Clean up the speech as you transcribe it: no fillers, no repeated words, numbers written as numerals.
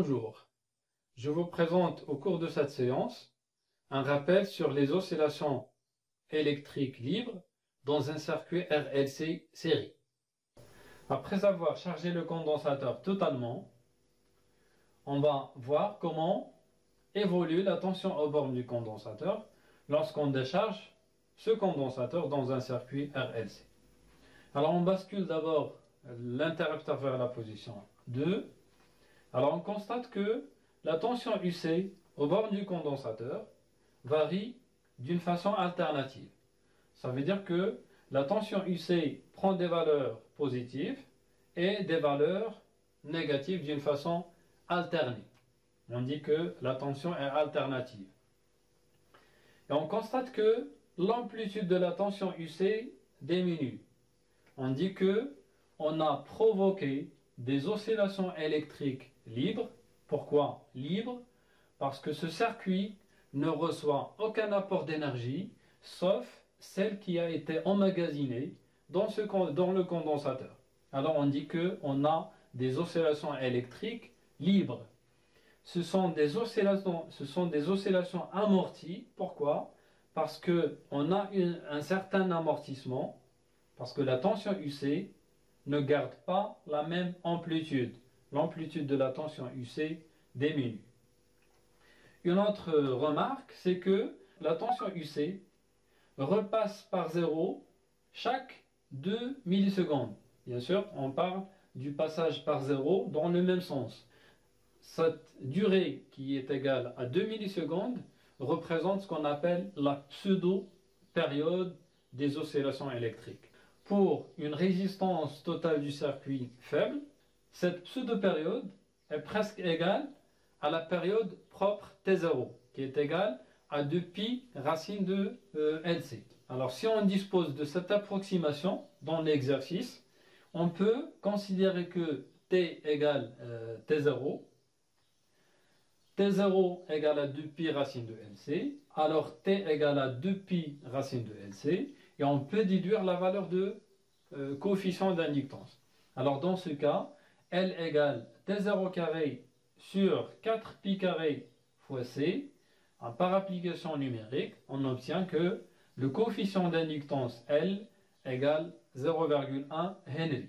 Bonjour, je vous présente au cours de cette séance un rappel sur les oscillations électriques libres dans un circuit RLC série. Après avoir chargé le condensateur totalement, on va voir comment évolue la tension aux bornes du condensateur lorsqu'on décharge ce condensateur dans un circuit RLC. Alors on bascule d'abord l'interrupteur vers la position 2. Alors on constate que la tension UC aux bornes du condensateur varie d'une façon alternative. Ça veut dire que la tension UC prend des valeurs positives et des valeurs négatives d'une façon alternée. On dit que la tension est alternative. Et on constate que l'amplitude de la tension UC diminue. On dit que on a provoqué des oscillations électriques libres. Pourquoi libres? Parce que ce circuit ne reçoit aucun apport d'énergie, sauf celle qui a été emmagasinée dans le condensateur. Alors on dit qu'on a des oscillations électriques libres. Ce sont des oscillations amorties. Pourquoi? Parce qu'on a un certain amortissement, parce que la tension UC ne garde pas la même amplitude. L'amplitude de la tension UC diminue. Une autre remarque, c'est que la tension UC repasse par zéro chaque 2 millisecondes. Bien sûr, on parle du passage par zéro dans le même sens. Cette durée qui est égale à 2 millisecondes représente ce qu'on appelle la pseudo-période des oscillations électriques. Pour une résistance totale du circuit faible, cette pseudo-période est presque égale à la période propre T0, qui est égale à 2pi racine de LC. Alors si on dispose de cette approximation dans l'exercice, on peut considérer que T égale T0, T0 égale à 2pi racine de LC, alors T égale à 2pi racine de LC, et on peut déduire la valeur de coefficient d'inductance. Alors dans ce cas, L égale T0 carré sur 4pi carré fois C. Par application numérique, on obtient que le coefficient d'inductance L égale 0,1 Henry.